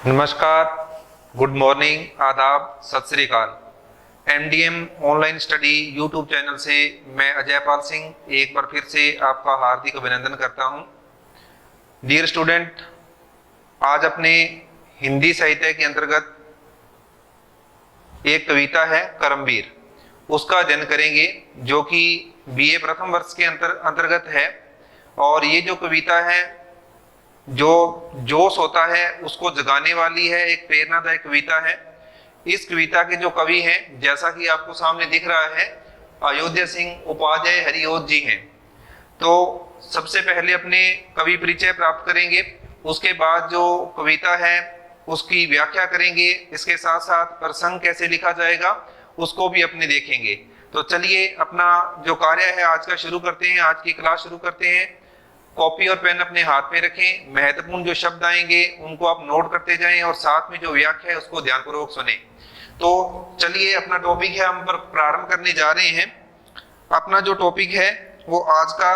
नमस्कार, good morning, आदाब, सत श्री अकाल। MDM online study YouTube channel से मैं अजय पाल सिंह एक बार फिर से आपका हार्दिक अभिनंदन करता हूं। डियर स्टूडेंट, आज अपने हिंदी साहित्य के अंतर्गत एक कविता है करमवीर, उसका अध्ययन करेंगे जो कि बीए प्रथम वर्ष के अंतर्गत है। और ये जो कविता है जो जोश होता है उसको जगाने वाली है, एक प्रेरणादायक कविता है। इस कविता के जो कवि हैं, जैसा कि आपको सामने दिख रहा है, अयोध्या सिंह उपाध्याय हरिओत जी हैं। तो सबसे पहले अपने कवि परिचय प्राप्त करेंगे, उसके बाद जो कविता है उसकी व्याख्या करेंगे, इसके साथ साथ प्रसंग कैसे लिखा जाएगा उसको भी अपने देखेंगे। तो चलिए अपना जो कार्य है आज का शुरू करते हैं, आज की क्लास शुरू करते हैं। कॉपी और पेन अपने हाथ में रखें, महत्वपूर्ण जो शब्द आएंगे उनको आप नोट करते जाएं और साथ में जो व्याख्या है उसको ध्यानपूर्वक सुने। तो चलिए अपना टॉपिक है, हम पर प्रारंभ करने जा रहे हैं। अपना जो टॉपिक है वो आज का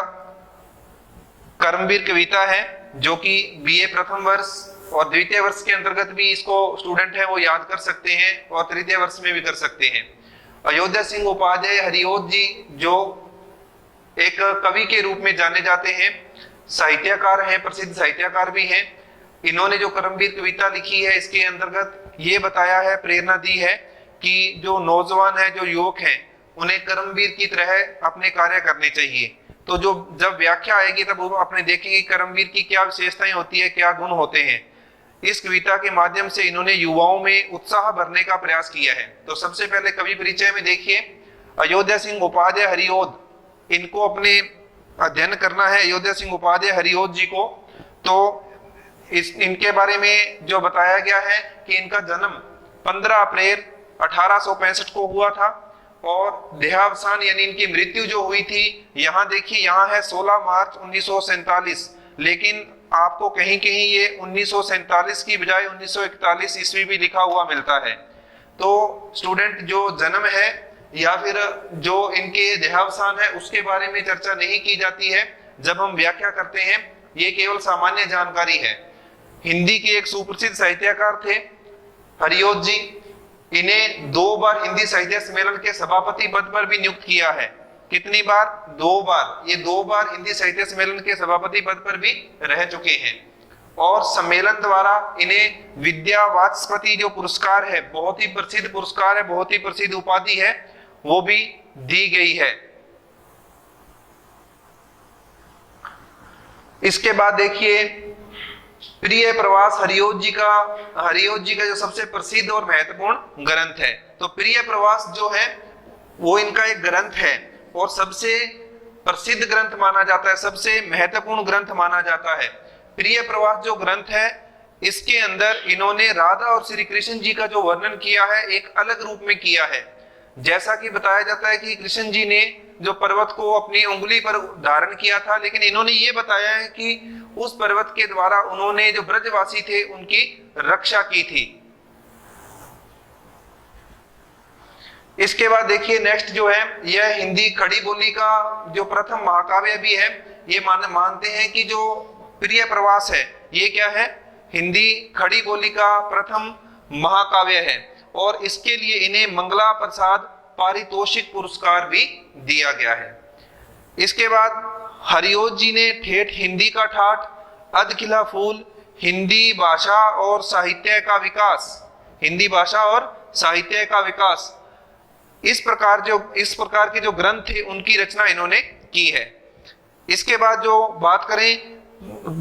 करमवीर कविता है, जो कि बीए प्रथम वर्ष और द्वितीय वर्ष के अंतर्गत भी इसको स्टूडेंट है वो याद कर सकते हैं और तृतीय वर्ष में भी कर सकते हैं। अयोध्या सिंह उपाध्याय हरिओत जी जो एक कवि के रूप में जाने जाते हैं, साहित्यकार हैं, प्रसिद्ध साहित्यकार भी हैं। इन्होंने जो करमवीर कविता लिखी है इसके अंतर्गत ये बताया है, प्रेरणा दी है कि जो नौजवान है, जो युवक हैं, उन्हें करमवीर की तरह अपने कार्य करने चाहिए। तो जो जब व्याख्या आएगी तब वो अपने देखेंगे करमवीर की क्या विशेषताएं होती है, क्या गुण होते हैं। इस कविता के माध्यम से इन्होंने युवाओं में उत्साह भरने का प्रयास किया है। तो सबसे पहले कवि परिचय में देखिए, अयोध्या सिंह उपाध्याय हरिओत, इनको अपने अध्ययन करना है, अयोध्या सिंह उपाध्याय हरिओत जी को। तो इनके बारे में जो बताया गया है कि इनका जन्म 15 अप्रैल 1865 को हुआ था और देहावसान यानी इनकी मृत्यु जो हुई थी, यहाँ देखिए, यहाँ है 16 मार्च 1947, लेकिन आपको कहीं कहीं ये 1947 की बजाय 1941 ईस्वी भी लिखा हुआ मिलता है। तो स्टूडेंट जो जन्म है या फिर जो इनके देहावसान है उसके बारे में चर्चा नहीं की जाती है जब हम व्याख्या करते हैं, ये केवल सामान्य जानकारी है। हिंदी के एक सुप्रसिद्ध साहित्यकार थे हरिओत जी। इन्हें 2 बार हिंदी साहित्य सम्मेलन के सभापति पद पर भी नियुक्त किया है। कितनी बार? 2 बार। ये 2 बार हिंदी साहित्य सम्मेलन के सभापति पद पर भी रह चुके हैं। और सम्मेलन द्वारा इन्हें विद्या वाचस्पति जो पुरस्कार है, बहुत ही प्रसिद्ध पुरस्कार है, बहुत ही प्रसिद्ध उपाधि है, वो भी दी गई है। इसके बाद देखिए प्रिय प्रवास हरिओत जी का जो सबसे प्रसिद्ध और महत्वपूर्ण ग्रंथ है। तो प्रिय प्रवास जो है वो इनका एक ग्रंथ है और सबसे प्रसिद्ध ग्रंथ माना जाता है, सबसे महत्वपूर्ण ग्रंथ माना जाता है। प्रिय प्रवास जो ग्रंथ है इसके अंदर इन्होंने राधा और श्री कृष्ण जी का जो वर्णन किया है एक अलग रूप में किया है। जैसा कि बताया जाता है कि कृष्ण जी ने जो पर्वत को अपनी उंगली पर धारण किया था, लेकिन इन्होंने ये बताया है कि उस पर्वत के द्वारा उन्होंने जो ब्रजवासी थे उनकी रक्षा की थी। इसके बाद देखिए नेक्स्ट जो है, यह हिंदी खड़ी बोली का जो प्रथम महाकाव्य भी है। ये मानते हैं कि जो प्रिय प्रवास है ये क्या है, हिंदी खड़ी बोली का प्रथम महाकाव्य है और इसके लिए इन्हें मंगला प्रसाद पारितोषिक पुरस्कार भी दिया गया है। इसके बाद हरिओत जी ने ठेठ हिंदी का ठाठ, अधखिला फूल, हिंदी भाषा और साहित्य का विकास, हिंदी भाषा और साहित्य का विकास, इस प्रकार के जो ग्रंथ थे उनकी रचना इन्होंने की है। इसके बाद जो बात करें,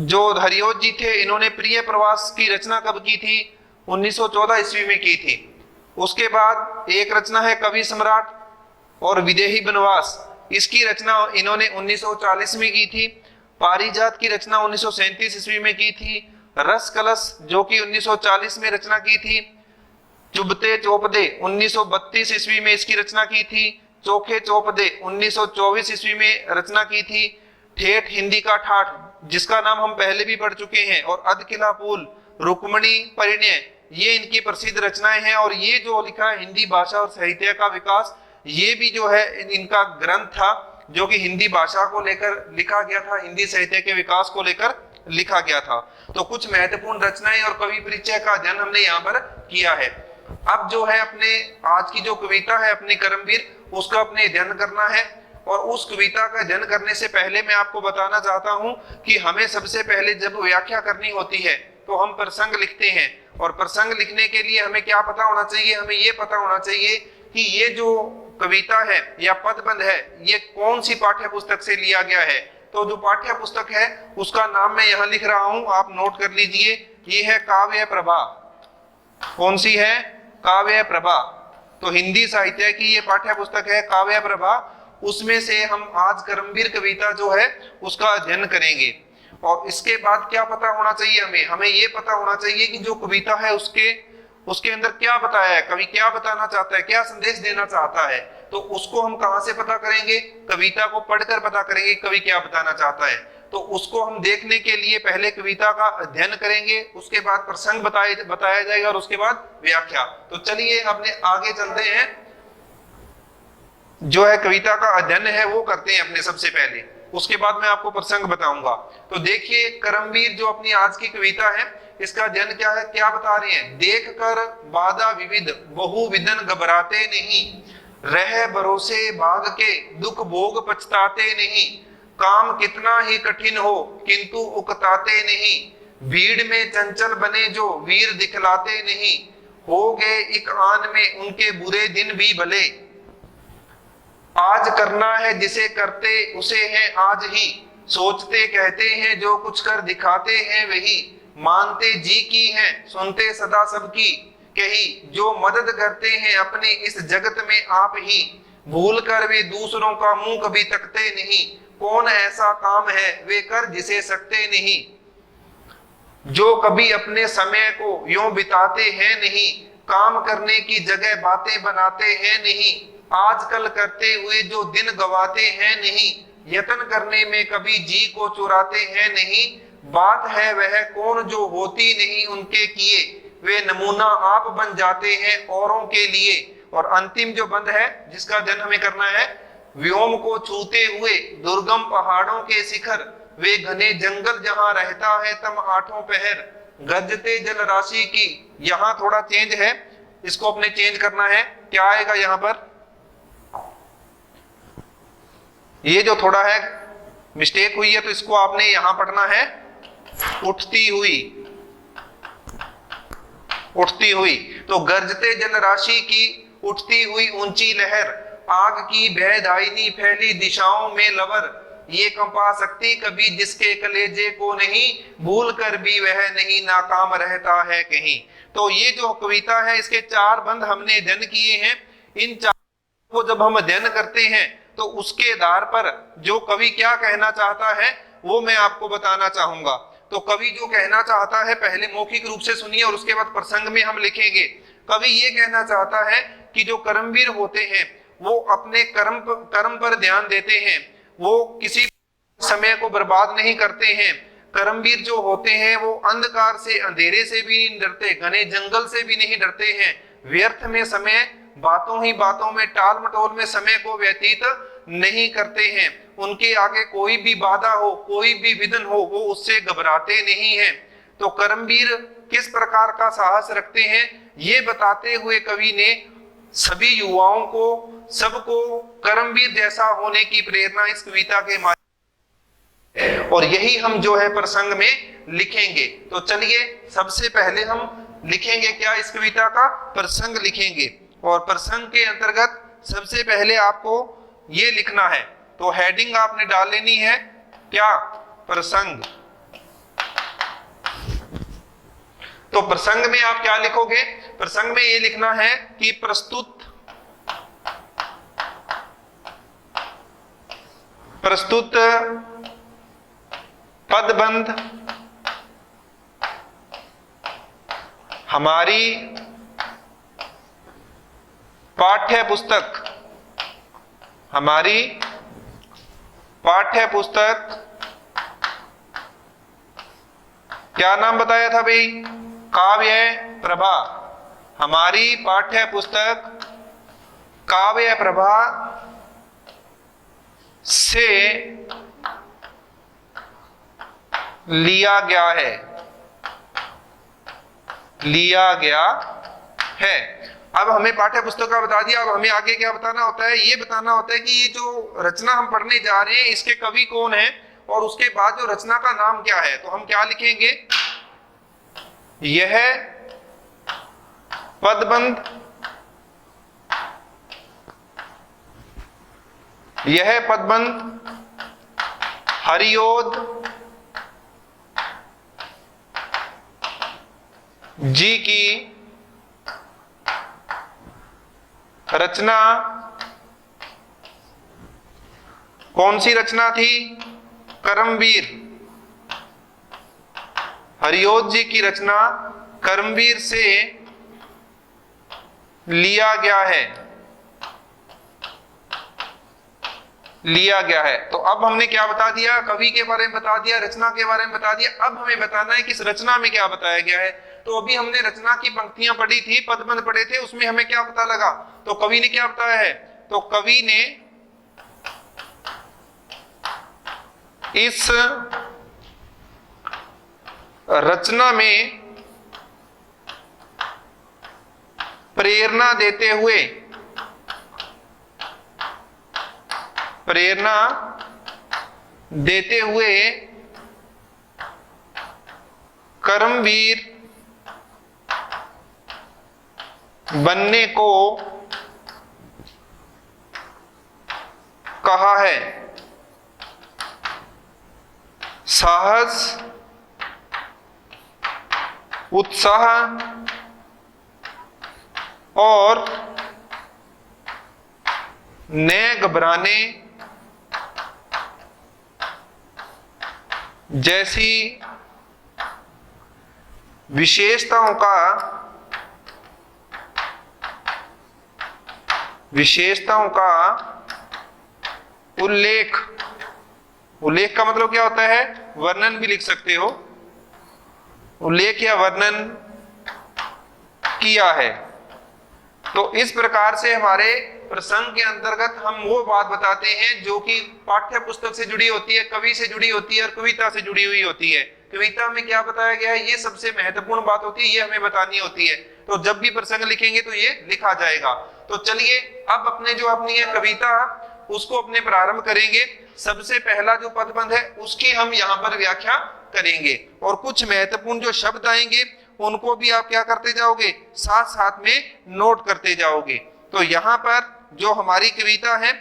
जो हरिओत जी थे इन्होंने प्रिय प्रवास की रचना कब की थी? 1914 ईस्वी में की थी। उसके बाद एक रचना है कवि सम्राट और विदेही बनवास, इसकी रचना इन्होंने 1940 में की थी। पारिजात की रचना 1937 ईस्वी में की थी। रस कलश जो कि 1940 में रचना की थी। चुभते चौपदे 1932 ईस्वी में इसकी रचना की थी। चोखे चौपदे 1924 ईस्वी में रचना की थी। ठेठ हिंदी का ठाठ जिसका नाम हम पहले भी पढ़ चुके हैं, और अधकिला फूल, रुक्मणी परिणय, ये इनकी प्रसिद्ध रचनाएं हैं। और ये जो लिखा है हिंदी भाषा और साहित्य का विकास, ये भी जो है इनका ग्रंथ था जो कि हिंदी भाषा को लेकर लिखा गया था, हिंदी साहित्य के विकास को लेकर लिखा गया था। तो कुछ महत्वपूर्ण रचनाएं और कवि परिचय का अध्ययन हमने यहाँ पर किया है। अब जो है अपने आज की जो कविता है अपनी कर्मवीर, उसका अपने अध्ययन करना है। और उस कविता का अध्ययन करने से पहले मैं आपको बताना चाहता हूं कि हमें सबसे पहले जब व्याख्या करनी होती है तो हम प्रसंग लिखते हैं, और प्रसंग लिखने के लिए हमें क्या पता होना चाहिए, हमें ये पता होना चाहिए कि ये जो कविता है या पदबंध है ये कौन सी पाठ्य पुस्तक से लिया गया है। तो जो पाठ्य पुस्तक है उसका नाम मैं यहाँ लिख रहा हूं, आप नोट कर लीजिए। ये है काव्य प्रभा। कौन सी है? काव्य प्रभा। तो हिंदी साहित्य की ये पाठ्य पुस्तक है काव्य प्रभा। उसमें से हम आज कर्मवीर कविता जो है उसका अध्ययन करेंगे। और इसके बाद क्या पता होना चाहिए हमें ये पता होना चाहिए कि जो कविता है उसके अंदर क्या बताया है, कवि क्या बताना चाहता है, क्या संदेश देना चाहता है। तो उसको हम कहां से पता करेंगे? कविता को पढ़कर पता करेंगे कवि क्या बताना चाहता है। तो उसको हम देखने के लिए पहले कविता का अध्ययन करेंगे, उसके बाद प्रसंग बताया जाएगा और उसके बाद व्याख्या। तो चलिए अपने आगे चलते हैं, जो है कविता का अध्ययन है वो करते हैं अपने सबसे पहले, उसके बाद मैं आपको प्रसंग बताऊंगा। तो देखिए कर्मवीर जो अपनी आज की कविता है इसका अध्ययन क्या है, क्या बता रहे हैं। देख कर बाधा विविध बहु विधन घबराते नहीं, रह भरोसे भाग के दुख भोग पछताते नहीं। काम कितना ही कठिन हो किंतु उकताते नहीं, भीड़ में चंचल बने जो वीर दिखलाते नहीं। हो गए एक आन में उनके बुरे दिन भी भले, आज करना है जिसे करते उसे है आज ही। सोचते कहते हैं जो कुछ कर दिखाते हैं वही, मानते जी की है सुनते सदा सबकी कही। जो मदद करते हैं अपने इस जगत में आप ही, भूल कर वे दूसरों का मुंह कभी तकते नहीं। कौन ऐसा काम है वे कर जिसे सकते नहीं, जो कभी अपने समय को यूं बिताते हैं नहीं। काम करने की जगह बातें बनाते हैं नहीं, आजकल करते हुए जो दिन गवाते हैं नहीं। यत्न करने में कभी जी को चुराते हैं नहीं, बात है वह कौन जो होती नहीं उनके किए। वे नमूना आप बन जाते हैं औरों के लिए। और अंतिम जो बंद है जिसका अध्ययन हमें करना है, व्योम को छूते हुए दुर्गम पहाड़ों के शिखर, वे घने जंगल जहां रहता है तम आठों पहर। गरजते जल राशि की, यहां थोड़ा चेंज है, इसको अपने चेंज करना है। क्या आएगा यहां पर, ये जो थोड़ा है मिस्टेक हुई है तो इसको आपने यहां पढ़ना है उठती हुई, उठती हुई। तो गरजते जल राशि की उठती हुई ऊंची लहर, आग की भयदायिनी फैली दिशाओं में लवर। ये कंपा सकती कभी जिसके कलेजे को नहीं, भूल कर भी वह नहीं नाकाम रहता है कहीं। तो ये जो कविता है इसके 4 बंद हमने अध्ययन किए हैं। इन 4 को जब हम अध्ययन करते हैं तो उसके आधार पर जो कवि क्या कहना चाहता है वो मैं आपको बताना चाहूंगा। तो कवि जो कहना चाहता है पहले मौखिक रूप से सुनिए और उसके बाद प्रसंग में हम लिखेंगे। कवि ये कहना चाहता है कि जो कर्मवीर होते हैं वो अपने कर्म पर ध्यान देते हैं, वो किसी समय को बर्बाद नहीं करते हैं। कर्मवीर जो होते हैं वो अंधकार से अंधेरे से भी नहीं डरते, घने जंगल से भी नहीं डरते हैं। व्यर्थ में समय बातों ही बातों में टाल मटोल में समय को व्यतीत नहीं करते हैं। उनके आगे कोई भी बाधा हो, कोई भी विघ्न हो, वो उससे घबराते नहीं हैं। तो कर्मवीर किस प्रकार का साहस रखते हैं ये बताते हुए कवि ने सभी युवाओं को, सबको कर्मवीर जैसा होने की प्रेरणा इस कविता के माध्यम, और यही हम जो है प्रसंग में लिखेंगे। तो चलिए सबसे पहले हम लिखेंगे क्या, इस कविता का प्रसंग लिखेंगे। और प्रसंग के अंतर्गत सबसे पहले आपको ये लिखना है, तो हेडिंग आपने डाल लेनी है क्या, प्रसंग। तो प्रसंग में आप क्या लिखोगे, प्रसंग में ये लिखना है कि प्रस्तुत पदबंध हमारी पाठ्य पुस्तक क्या नाम बताया था भाई, काव्य प्रभा। हमारी पाठ्य पुस्तक काव्य प्रभा से लिया गया है, लिया गया है। अब हमें पाठ्य पुस्तक का बता दिया, अब हमें आगे क्या बताना होता है, ये बताना होता है कि ये जो रचना हम पढ़ने जा रहे हैं इसके कवि कौन है और उसके बाद जो रचना का नाम क्या है। तो हम क्या लिखेंगे, यह पदबंध, यह पदबंध हरिओद जी की रचना, कौन सी रचना थी, करमवीर। हरिओद जी की रचना करमवीर से लिया गया है, लिया गया है। तो अब हमने क्या बता दिया, कवि के बारे में बता दिया, रचना के बारे में बता दिया। अब हमें बताना है कि इस रचना में क्या बताया गया है। तो अभी हमने रचना की पंक्तियां पढ़ी थी, पदबंध पढ़े थे, उसमें हमें क्या पता लगा, तो कवि ने क्या बताया है, तो कवि ने इस रचना में प्रेरणा देते हुए, प्रेरणा देते हुए कर्मवीर बनने को कहा है। साहस, उत्साह और न घबराने जैसी विशेषताओं का उल्लेख, उल्लेख का मतलब क्या होता है, वर्णन भी लिख सकते हो, उल्लेख या वर्णन किया है। तो इस प्रकार से हमारे प्रसंग के अंतर्गत हम वो बात बताते हैं जो कि पाठ्य पुस्तक से जुड़ी होती है, कवि से जुड़ी होती है और कविता से जुड़ी हुई होती है। कविता में क्या बताया गया है, ये सबसे महत्वपूर्ण बात होती है, ये हमें बतानी होती है। तो जब भी प्रसंग लिखेंगे तो ये लिखा जाएगा। तो चलिए अब अपने जो अपनी है कविता उसको अपने प्रारंभ करेंगे। सबसे पहला जो पदबंध है उसकी हम यहाँ पर व्याख्या करेंगे और कुछ महत्वपूर्ण जो शब्द आएंगे उनको भी आप क्या करते जाओगे, साथ साथ में नोट करते जाओगे। तो यहाँ पर जो हमारी कविता है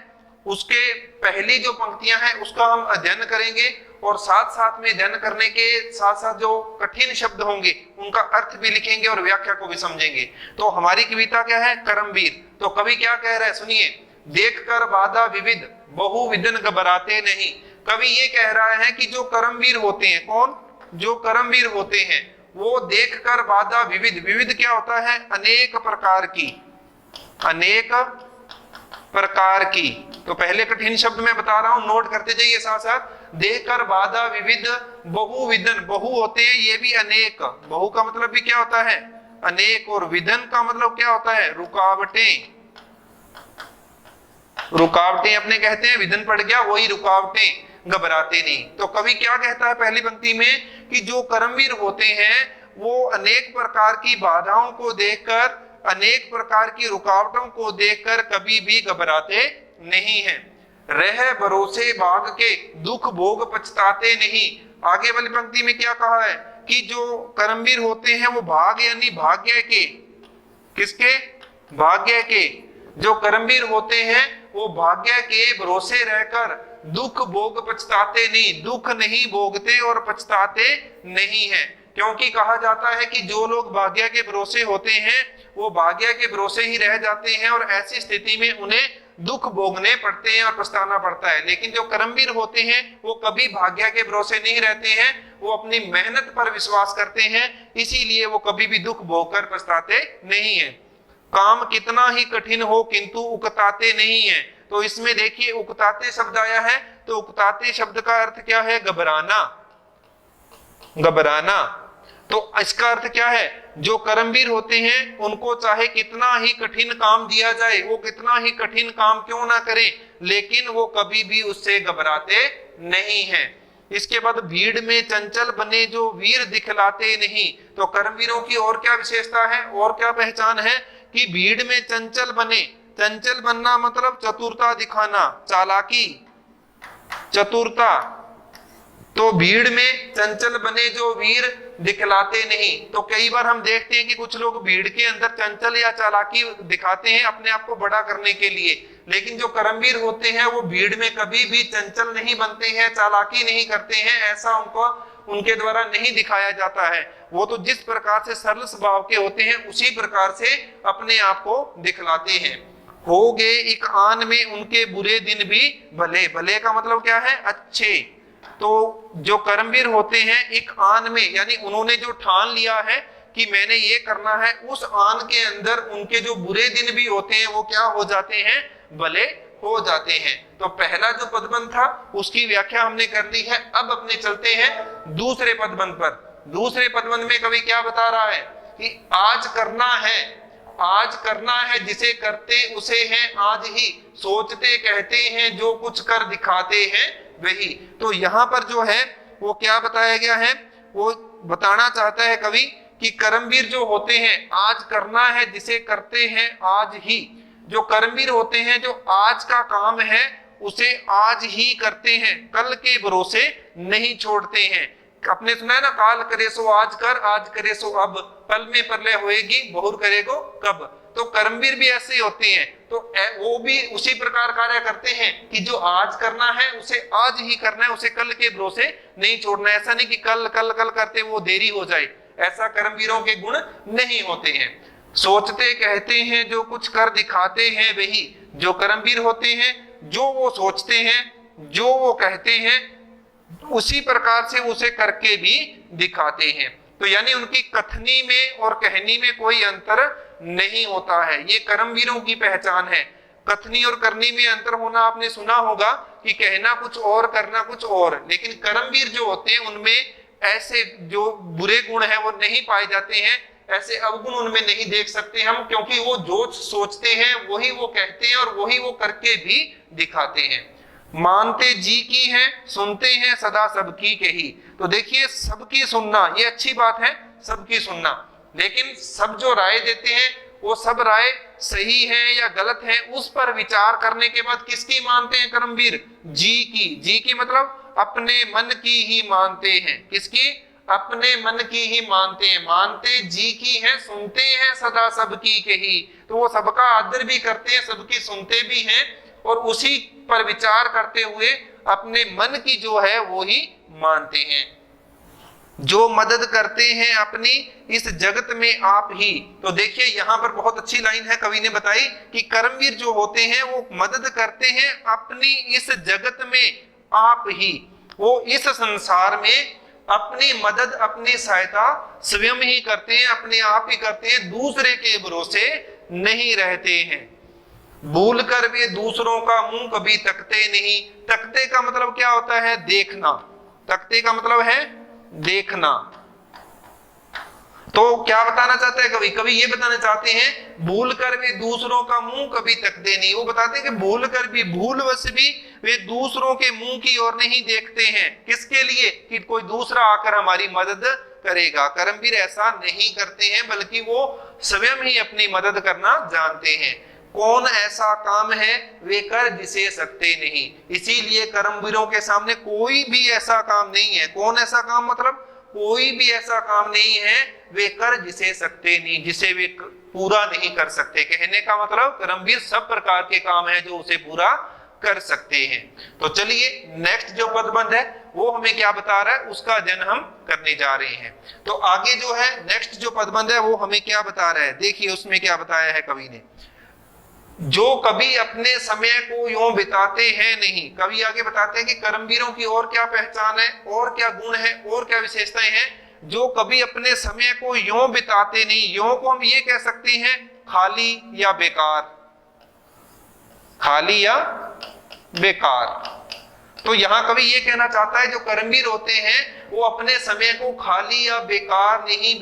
उसके पहली जो पंक्तियां हैं उसका हम अध्ययन करेंगे और साथ साथ में अध्ययन करने के साथ साथ जो कठिन शब्द होंगे उनका अर्थ भी लिखेंगे और व्याख्या को भी समझेंगे। तो हमारी कविता क्या है, करमवीर। तो कवि क्या कह रहा है सुनिए, देखकर बाधा विविध बहुविधन घबराते नहीं। कवि ये कह रहा है कि जो करमवीर होते हैं, कौन, जो करमवीर होते हैं वो देखकर बाधा विविध, विविध क्या होता है, अनेक प्रकार की, अनेक प्रकार की। तो पहले कठिन शब्द मैं बता रहा हूं, नोट करते जाइए साथ साथ। देखकर बाधा विविध बहुविधन, बहु होते हैं ये भी अनेक, बहु का मतलब भी क्या होता है, अनेक, और विधन का मतलब क्या होता है, रुकावटें, रुकावटें अपने कहते हैं, विधन पड़ गया वही रुकावटें, घबराते नहीं। तो कवि क्या कहता है पहली पंक्ति में कि जो कर्मवीर होते हैं वो अनेक प्रकार की बाधाओं को देखकर, अनेक प्रकार की रुकावटों को देखकर कभी भी घबराते नहीं हैं। रह भरोसे भाग के दुख भोग पछताते नहीं। आगे वाली पंक्ति में क्या कहा है कि जो कर्मवीर होते हैं वो भाग यानी भाग्य के, किसके, भाग्य के, जो कर्मवीर होते हैं वो भाग्य के भरोसे रहकर दुख भोग पछताते नहीं, दुख नहीं भोगते और पछताते नहीं है। क्योंकि कहा जाता है कि जो लोग भाग्य के भरोसे होते हैं वो भाग्य के भरोसे ही रह जाते हैं और ऐसी स्थिति में उन्हें दुख भोगने पड़ते हैं और पछताना पड़ता है। लेकिन जो कर्मवीर होते हैं वो कभी भाग्य के भरोसे नहीं रहते हैं, वो अपनी मेहनत पर विश्वास करते हैं, इसीलिए वो कभी भी दुख भोगकर पछताते नहीं है। काम कितना ही कठिन हो किंतु उकताते नहीं है। तो इसमें देखिए उकताते शब्द आया है, तो उकताते शब्द का अर्थ क्या है, घबराना, घबराना। तो इसका अर्थ क्या है, जो कर्मवीर होते हैं उनको चाहे कितना ही कठिन काम दिया जाए, वो कितना ही कठिन काम क्यों ना करें, लेकिन वो कभी भी उससे घबराते नहीं हैं। इसके बाद भीड़ में चंचल बने जो वीर दिखलाते नहीं। तो कर्मवीरों की और क्या विशेषता है और क्या पहचान है कि भीड़ में चंचल बने। चंचल बनना मतलब चतुरता दिखाना, चालाकी, चतुरता। तो भीड़ में चंचल बने जो वीर दिखलाते नहीं। तो कई बार हम देखते हैं कि कुछ लोग भीड़ के अंदर चंचल या चालाकी दिखाते हैं अपने आप को बड़ा करने के लिए, लेकिन जो कर्मवीर होते हैं वो भीड़ में कभी भी चंचल नहीं बनते हैं, चालाकी नहीं करते हैं, ऐसा उनके द्वारा नहीं दिखाया जाता है। वो तो जिस प्रकार से सरल स्वभाव के होते हैं उसी प्रकार से अपने आप को दिखलाते हैं। हो गए एक आन में उनके बुरे दिन भी भले। भले का मतलब क्या है? अच्छे। तो जो कर्मवीर होते हैं एक आन में, यानी उन्होंने जो ठान लिया है कि मैंने ये करना है, उस आन के अंदर उनके जो बुरे दिन भी होते हैं वो क्या हो जाते हैं? भले हो जाते हैं। तो पहला जो पदबंध था उसकी व्याख्या हमने कर ली है। अब अपने चलते हैं दूसरे पदबंध पर। दूसरे पदबंध में कवि क्या बता रहा है कि आज करना है, आज करना है जिसे करते उसे है आज ही, सोचते कहते हैं जो कुछ कर दिखाते हैं वही। तो यहाँ पर जो है वो क्या बताया गया है, वो बताना चाहता है कवि कि कर्मवीर जो होते हैं आज करना है जिसे करते हैं आज ही। जो कर्मवीर होते हैं जो आज का काम है उसे आज ही करते हैं, कल के भरोसे नहीं छोड़ते हैं। आपने सुना है ना, काल करे सो आज कर, आज करे सो अब, पल में प्रलय होएगी बहुर करेगो कब। तो कर्मवीर भी ऐसे ही होते हैं। तो वो भी उसी प्रकार कार्य करते हैं कि जो आज करना है उसे आज ही करना है, उसे कल के भरोसे नहीं छोड़ना है। ऐसा नहीं कि कल कल कल करते वो देरी हो जाए, ऐसा कर्मवीरों के गुण नहीं होते हैं। सोचते कहते हैं जो कुछ कर दिखाते हैं वही। जो कर्मवीर होते हैं जो वो सोचते हैं, जो वो कहते हैं, उसी प्रकार से उसे करके भी दिखाते हैं। तो यानी उनकी कथनी में और कहनी में कोई अंतर नहीं होता है। ये कर्मवीरों की पहचान है। कथनी और करनी में अंतर होना आपने सुना होगा कि कहना कुछ और करना कुछ और, लेकिन कर्मवीर जो होते हैं उनमें ऐसे जो बुरे गुण है वो नहीं पाए जाते हैं, ऐसे अवगुण उनमें नहीं देख सकते हम, क्योंकि वो जो सोचते हैं वही वो कहते हैं और वही वो करके भी दिखाते हैं। मानते जी की है, सुनते हैं सदा सबकी कही। तो देखिए सबकी सुनना ये अच्छी बात है, सबकी सुनना, लेकिन सब जो राय देते हैं वो सब राय सही है या गलत है उस पर विचार करने के बाद किसकी मानते हैं कर्मवीर? जी की। जी की मतलब अपने मन की ही मानते हैं। किसकी? अपने मन की ही मानते हैं। मानते जी की है, सुनते हैं सदा सबकी कही। तो वो सबका आदर भी करते हैं, सबकी सुनते भी हैं और उसी पर विचार करते हुए अपने मन की जो है वो ही मानते हैं। जो मदद करते हैं अपनी इस जगत में आप ही। तो देखिए यहाँ पर बहुत अच्छी लाइन है, कवि ने बताई कि कर्मवीर जो होते हैं वो मदद करते हैं अपनी इस जगत में आप ही। वो इस संसार में अपनी मदद, अपनी सहायता स्वयं ही करते हैं, अपने आप ही करते हैं, दूसरे के भरोसे नहीं रहते हैं। भूल कर वे दूसरों का मुंह कभी तकते नहीं। तकते का मतलब क्या होता है? देखना। तकते का मतलब है देखना। तो क्या बताना चाहते हैं कवि? कवि ये बताना चाहते हैं भूल कर वे दूसरों का मुंह कभी तकते नहीं। वो बताते हैं कि भूल कर भी, भूलवश भी वे दूसरों के मुंह की ओर नहीं देखते हैं। किसके लिए? कि कोई दूसरा आकर हमारी मदद करेगा। कर्मवीर ऐसा नहीं करते हैं, बल्कि वो स्वयं ही अपनी मदद करना जानते हैं। कौन ऐसा काम है वे कर जिसे सकते नहीं। इसीलिए कर्मवीरों के सामने कोई भी ऐसा काम नहीं है। कौन ऐसा काम मतलब कोई भी ऐसा काम नहीं है वे कर जिसे सकते नहीं, जिसे वे पूरा नहीं कर सकते। कहने का मतलब कर्मवीर सब प्रकार के काम है जो उसे पूरा कर सकते हैं। तो चलिए नेक्स्ट जो पदबंध है वो हमें क्या बता रहा है उसका अध्ययन हम करने जा रहे हैं। तो आगे जो है नेक्स्ट जो पदबंध है वो हमें क्या बता रहा है, देखिए उसमें क्या बताया है कवि ने। जो कभी अपने समय को यूं बिताते हैं नहीं। कवि आगे बताते हैं कि कर्मवीरों की और क्या पहचान है, और क्या गुण है, और क्या विशेषताएं हैं। जो कभी अपने समय को यूं बिताते नहीं। यूं को हम ये कह सकते हैं खाली या बेकार, खाली या बेकार। तो यहां कवि ये कहना चाहता है जो कर्मवीर होते हैं वो अपने समय को खाली या बेकार नहीं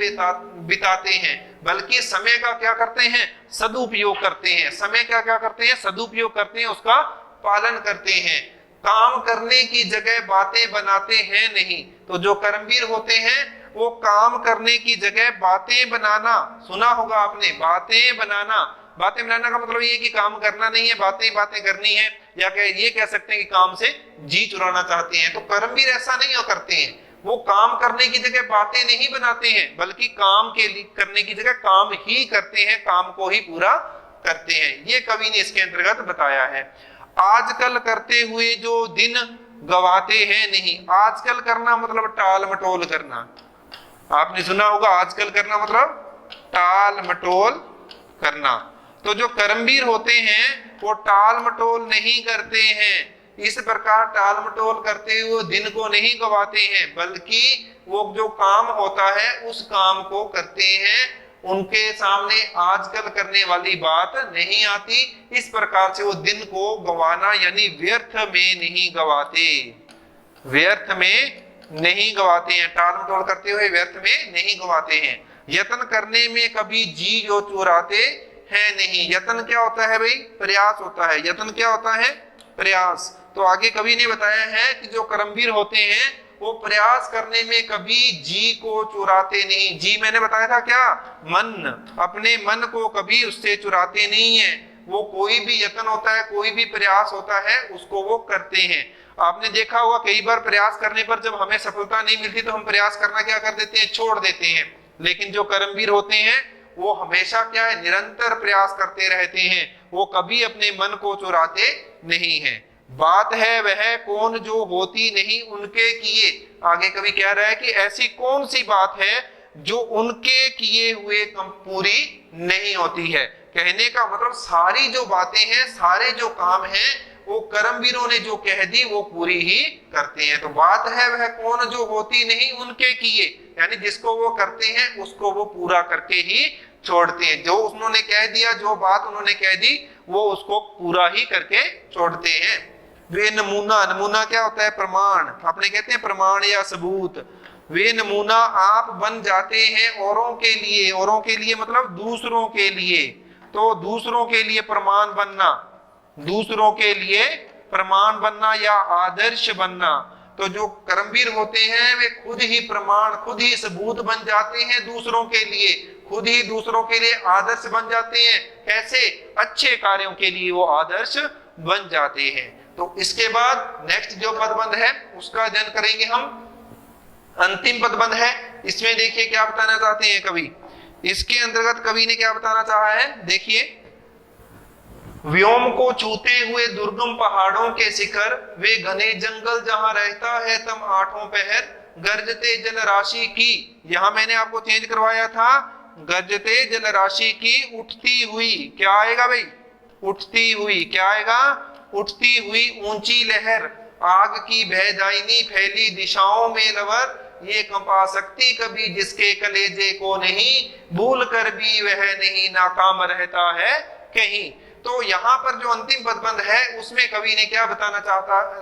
बिताते हैं, बल्कि समय का क्या करते हैं? सदुपयोग करते हैं। समय का क्या करते हैं? सदुपयोग करते हैं, उसका पालन करते हैं। काम करने की जगह बातें बनाते हैं नहीं। तो जो कर्मवीर होते हैं वो काम करने की जगह बातें बनाना, सुना होगा आपने, बातें बनाना। बातें बनाना का मतलब ये कि काम करना नहीं है, बातें बातें करनी है, या ये कह सकते हैं कि काम से जी चुराना चाहते हैं। तो कर्मवीर ऐसा नहीं हो करते हैं, वो काम करने की जगह बातें नहीं बनाते हैं, बल्कि काम के लिए करने की जगह काम ही करते हैं, काम को ही पूरा करते हैं। ये कवि ने इसके अंतर्गत बताया है। आजकल करते हुए जो दिन गवाते हैं नहीं। आजकल करना मतलब टाल मटोल करना। आपने सुना होगा आजकल करना मतलब टाल मटोल करना। तो जो कर्मवीर होते हैं वो टाल मटोल नहीं करते हैं। इस प्रकार टाल मटोल करते हुए दिन को नहीं गवाते हैं, बल्कि वो जो काम होता है उस काम को करते हैं। उनके सामने आजकल करने वाली बात नहीं आती। इस प्रकार से वो दिन को गवाना यानी व्यर्थ में नहीं गवाते, व्यर्थ में नहीं गवाते हैं, टाल मटोल करते हुए व्यर्थ में नहीं गवाते हैं। यत्न करने में कभी जी जो चुराते हैं नहीं। यत्न क्या होता है भाई? प्रयास होता है। यत्न क्या होता है? प्रयास। तो आगे कवि ने बताया है कि जो कर्मवीर होते हैं वो प्रयास करने में कभी जी को चुराते नहीं। जी मैंने बताया था क्या? मन। अपने मन को कभी उससे चुराते नहीं है। वो कोई भी यत्न होता है, कोई भी प्रयास होता है, उसको वो करते हैं। आपने देखा होगा कई बार प्रयास करने पर जब हमें सफलता नहीं मिलती तो हम प्रयास करना क्या कर देते हैं? छोड़ देते हैं। लेकिन जो कर्मवीर होते हैं वो हमेशा क्या है? निरंतर प्रयास करते रहते हैं। वो कभी अपने मन को चुराते नहीं है। बात है वह कौन जो होती नहीं उनके किए। आगे कवि कह रहा है कि ऐसी कौन सी बात है जो उनके किए हुए पूरी नहीं होती है। कहने का मतलब सारी जो बातें हैं, सारे जो काम हैं, वो कर्मवीरों ने जो कह दी वो पूरी ही करते हैं। तो बात है वह कौन जो होती नहीं उनके किए, यानी जिसको वो करते हैं उसको वो पूरा करके ही छोड़ते हैं। जो उन्होंने कह दिया, जो बात उन्होंने कह दी, वो उसको पूरा ही करके छोड़ते हैं। वे नमूना, नमूना क्या होता है? प्रमाण। आपने कहते हैं प्रमाण या सबूत। वे नमूना आप बन जाते हैं औरों के लिए। औरों के लिए मतलब दूसरों के लिए। तो दूसरों के लिए प्रमाण बनना, दूसरों के लिए प्रमाण बनना या आदर्श बनना। तो जो कर्मवीर होते हैं वे खुद ही प्रमाण, खुद ही सबूत बन जाते हैं दूसरों के लिए, खुद ही दूसरों के लिए आदर्श बन जाते हैं। कैसे? अच्छे कार्यों के लिए वो आदर्श बन जाते हैं। तो इसके बाद नेक्स्ट जो पदबंध है उसका अध्ययन करेंगे हम। अंतिम पदबंध है, इसमें देखिए क्या बताना चाहते हैं कवि। इसके अंतर्गत कवि ने क्या बताना चाहा है, देखिए। व्योम को छूते हुए दुर्गम पहाड़ों के शिखर, वे घने जंगल जहां रहता है तम आठों पहर, गर्जते जल राशि की। यहां मैंने आपको चेंज करवाया था, गर्जते जल राशि की उठती हुई। क्या आएगा भाई? उठती हुई। क्या आएगा? उठती हुई ऊंची लहर, आग की भयदायिनी फैली दिशाओं में लवर, ये कंपा सकती कभी जिसके कलेजे को नहीं, भूल कर भी वह नहीं नाकाम रहता है कहीं। तो यहाँ पर जो अंतिम पदबंध है उसमें कवि ने क्या बताना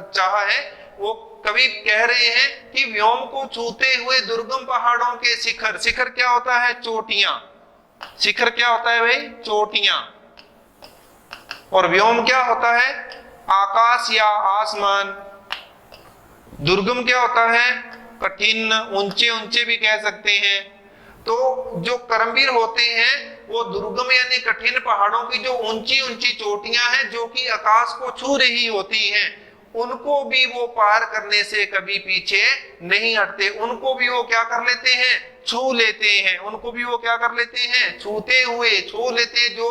चाहा है, वो कवि कह रहे हैं कि व्योम को छूते हुए दुर्गम पहाड़ों के शिखर। शिखर क्या होता है? चोटियां। शिखर क्या होता है भाई? चोटियां। और व्योम क्या होता है? आकाश या आसमान। दुर्गम क्या होता है? कठिन, ऊंचे ऊंचे भी कह सकते हैं। तो जो कर्मवीर होते हैं वो दुर्गम यानी कठिन पहाड़ों की जो ऊंची ऊंची चोटियां हैं जो कि आकाश को छू रही होती हैं, उनको भी वो पार करने से कभी पीछे नहीं हटते। उनको भी वो क्या कर लेते हैं? छू लेते हैं। उनको भी वो क्या कर लेते हैं? छूते हुए, छू लेते। जो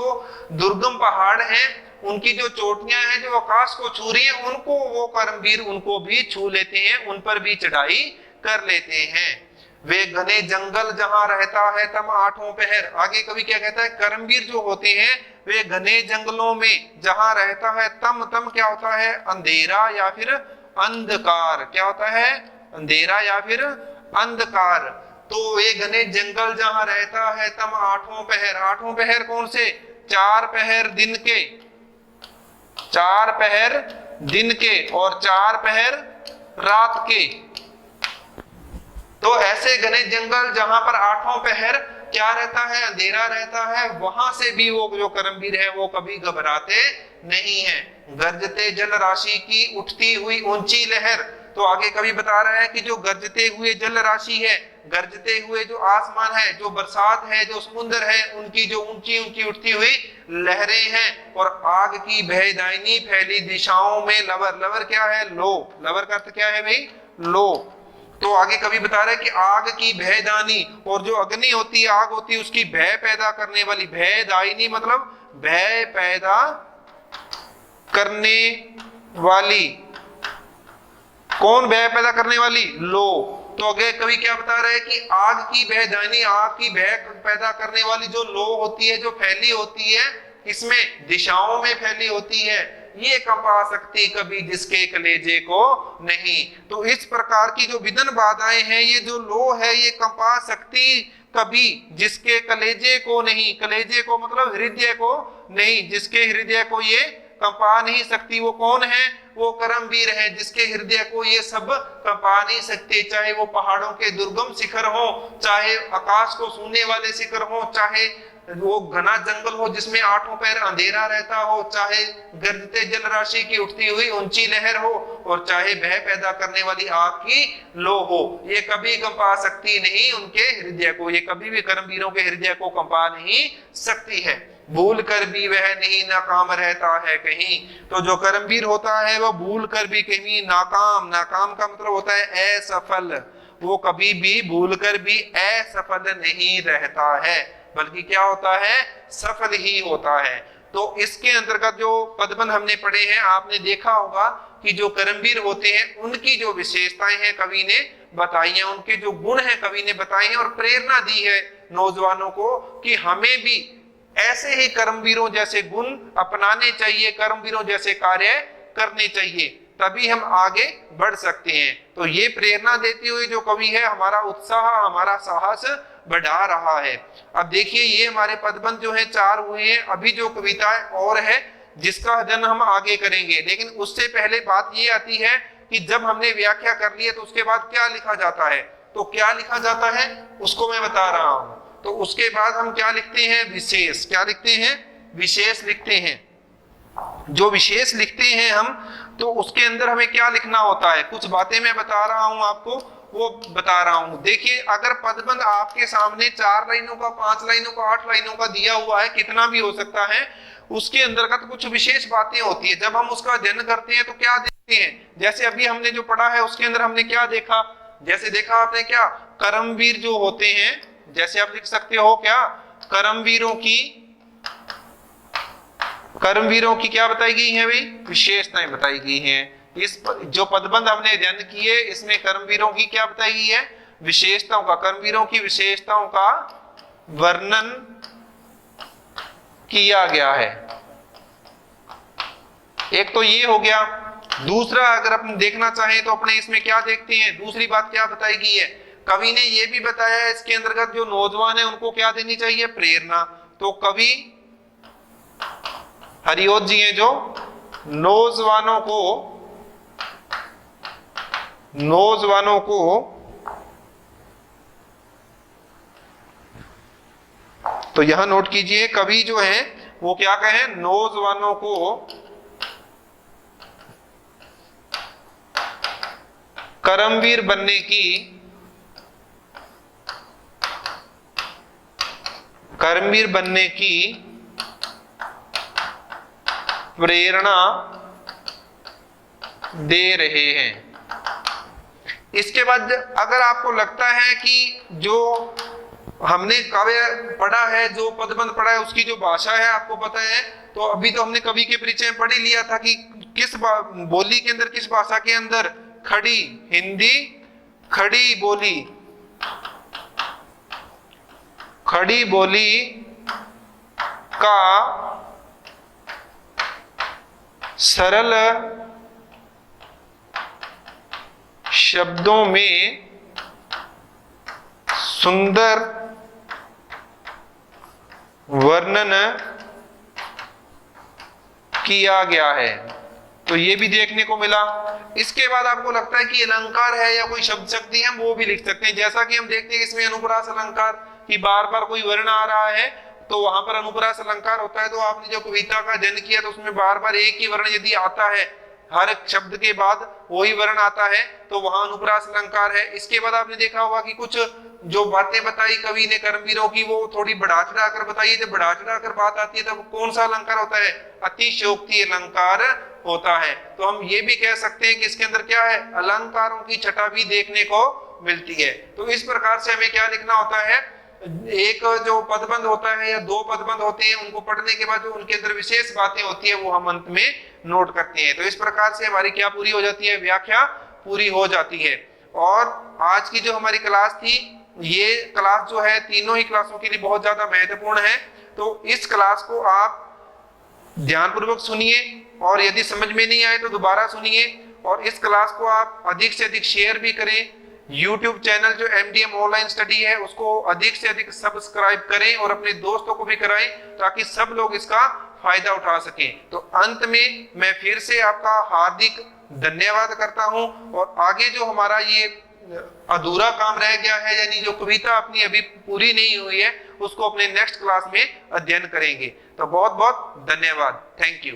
दुर्गम पहाड़ हैं उनकी जो चोटियां हैं जो आकाश को छू रही है, उनको वो कर्मवीर उनको भी छू लेते हैं, उन पर भी चढ़ाई कर लेते हैं। वे घने जंगल जहां रहता है तम आठों पहर। आगे कवि क्या कहता है? कर्मवीर जो होते हैं वे घने जंगलों में जहां रहता है तम, तम क्या होता है? अंधेरा या फिर अंधकार। क्या होता है? अंधेरा या फिर अंधकार। तो वे घने जंगल जहां रहता है तम आठों पहर। आठों पहर कौन से? 4 पहर दिन के, 4 पहर दिन के और 4 पहर रात के। तो ऐसे घने जंगल जहां पर आठों पहर क्या रहता है? अंधेरा रहता है, वहां से भी वो जो कर्मवीर है वो कभी घबराते नहीं है। गरजते जल राशि की उठती हुई ऊंची लहर। तो आगे कवि बता रहा है कि जो गरजते हुए जल राशि है, गरजते हुए जो आसमान है, जो बरसात है, जो समुद्र है, उनकी जो ऊंची ऊंची उठती हुई लहरें हैं, और आग की भयदायिनी फैली दिशाओं में लवर। लवर क्या है? लो। लवर का अर्थ क्या है भाई? लो। तो आगे कवि बता रहे हैं कि आग की भयदानी, और जो अग्नि होती है, आग होती है, उसकी भय पैदा करने वाली। भयदायिनी मतलब भय पैदा करने वाली। कौन भय पैदा करने वाली? लो। तो आगे कवि क्या बता रहे हैं कि आग की भयदायिनी, आग की भय पैदा करने वाली जो लो होती है, जो फैली होती है, इसमें दिशाओं में फैली होती है, ये कंपा सकती कभी जिसके कलेजे को नहीं। तो इस प्रकार की जो विदन बाधाएं हैं, ये जो लो है, ये कंपा सकती कभी जिसके कलेजे को नहीं। कलेजे को मतलब हृदय को नहीं, जिसके हृदय को ये कंपा नहीं सकती। वो कौन है? वो करमवीर है, जिसके हृदय को ये सब कंपा नहीं सकते। चाहे वो पहाड़ों के दुर्गम शिखर हो, चाहे आकाश को छूने वाले शिखर हो, चाहे वो घना जंगल हो जिसमें आठों पैर अंधेरा रहता हो, चाहे गरजते जल राशि की उठती हुई ऊंची लहर हो, और चाहे भय पैदा करने वाली आग की लो हो, ये कभी कंपा सकती नहीं उनके हृदय को। ये कभी भी कर्मवीरों के हृदय को कंपा नहीं सकती है। भूल कर भी वह नहीं नाकाम रहता है कहीं। तो जो कर्मवीर होता है वह भूल कर भी कहीं नाकाम। नाकाम का मतलब होता है असफल। वो कभी भी भूल कर भी असफल नहीं रहता है, बल्कि क्या होता है? सफल ही होता है। तो इसके अंतर्गत जो पदबंध हमने पढ़े हैं, आपने देखा होगा कि जो कर्मवीर होते हैं उनकी जो विशेषताएं हैं कवि ने बताई हैं, उनके जो गुण हैं कवि ने बताए हैं, और प्रेरणा दी है नौजवानों को कि हमें भी ऐसे ही कर्मवीरों जैसे गुण अपनाने चाहिए, कर्मवीरों जैसे कार्य करने चाहिए, तभी हम आगे बढ़ सकते हैं। तो ये प्रेरणा देते हुए जो कवि है, हमारा उत्साह, हमारा साहस बढ़ा रहा है। अब देखिए, ये हमारे पदबंध जो है 4 हुए हैं। अभी जो कविताएं और है जिसका अध्ययन हम आगे करेंगे, लेकिन उससे पहले बात ये आती है कि जब हमने व्याख्या कर ली है तो उसके बाद क्या लिखा जाता है। तो क्या लिखा जाता है उसको मैं बता रहा हूं। तो उसके बाद हम क्या लिखते हैं? विशेष। क्या लिखते हैं? विशेष लिखते हैं। जो विशेष लिखते हैं हम, तो उसके अंदर हमें क्या लिखना होता है? कुछ बातें मैं बता रहा हूं आपको, वो बता रहा हूं। देखिए, अगर पदबंध आपके सामने 4 लाइनों का, 5 लाइनों का, 8 लाइनों का दिया हुआ है, कितना भी हो सकता है, उसके अंतर्गत कुछ विशेष बातें होती है। जब हम उसका अध्ययन करते हैं तो क्या देखते हैं? जैसे अभी हमने जो पढ़ा है उसके अंदर हमने क्या देखा? जैसे देखा आपने क्या? कर्मवीर जो होते हैं, जैसे आप लिख सकते हो क्या? कर्मवीरों की क्या बताई गई है भाई? विशेषताएं बताई गई हैं। इस जो पदबंध हमने अध्ययन किए, इसमें कर्मवीरों की क्या बताई गई है? विशेषताओं का, कर्मवीरों की विशेषताओं का वर्णन किया गया है। एक तो ये हो गया। दूसरा, अगर अपन देखना चाहें तो अपने इसमें क्या देखते हैं? दूसरी बात क्या बताई गई है? कवि ने ये भी बताया है इसके अंतर्गत जो नौजवान है उनको क्या देनी चाहिए? प्रेरणा। तो कवि हरिओत जी हैं जो नौजवानों को तो यहां नोट कीजिए, कवि जो है वो क्या कहे? नौजवानों को कर्मवीर बनने की प्रेरणा दे रहे हैं। इसके बाद अगर आपको लगता है कि जो हमने काव्य पढ़ा है, जो पदबंध पढ़ा है, उसकी जो भाषा है आपको पता है, तो अभी तो हमने कवि के परिचय में पढ़ ही लिया था कि किस बोली के अंदर, किस भाषा के अंदर? खड़ी हिंदी, खड़ी बोली, खड़ी बोली का सरल शब्दों में सुंदर वर्णन किया गया है। तो ये भी देखने को मिला। इसके बाद आपको लगता है कि अलंकार है या कोई शब्द शक्ति है, वो भी लिख सकते हैं। जैसा कि हम देखते हैं इसमें अनुप्रास अलंकार की बार बार कोई वर्ण आ रहा है, तो वहां पर अनुप्रास अलंकार होता है। तो आपने जो कविता का अध्ययन किया तो उसमें बार बार एक ही वर्ण यदि आता है, हर शब्द के बाद वही वर्ण आता है, तो वहां अनुप्रास अलंकार है। इसके बाद आपने देखा होगा कि कुछ जो बातें बताई कवि ने कर्मवीरों की, वो थोड़ी बढ़ा चढ़ा कर बताई। जब बढ़ा चढ़ा कर बात आती है तब कौन सा अलंकार होता है? अतिशयोक्ति अलंकार होता है। तो हम ये भी कह सकते हैं कि इसके अंदर क्या है? अलंकारों की छटा भी देखने को मिलती है। तो इस प्रकार से हमें क्या लिखना होता है? एक जो पदबंध होता है या दो पदबंध होते हैं, उनको पढ़ने के बाद जो उनके अंदर विशेष बातें होती है वो हम अंत में नोट करते हैं। तो इस प्रकार से हमारी क्या पूरी हो जाती है? व्याख्या पूरी हो जाती है। और आज की जो हमारी क्लास थी, ये क्लास जो है तीनों ही क्लासों के लिए बहुत ज्यादा महत्वपूर्ण है। तो इस क्लास को आप ध्यानपूर्वक सुनिए और यदि समझ में नहीं आए तो दोबारा सुनिए। और इस क्लास को आप अधिक से अधिक शेयर भी करें। YouTube चैनल जो MDM ऑनलाइन स्टडी है उसको अधिक से अधिक सब्सक्राइब करें और अपने दोस्तों को भी कराएं ताकि सब लोग इसका फायदा उठा सकें। तो अंत में मैं फिर से आपका हार्दिक धन्यवाद करता हूं। और आगे जो हमारा ये अधूरा काम रह गया है, यानी जो कविता अपनी अभी पूरी नहीं हुई है, उसको अपने नेक्स्ट क्लास में अध्ययन करेंगे। तो बहुत बहुत धन्यवाद। Thank you.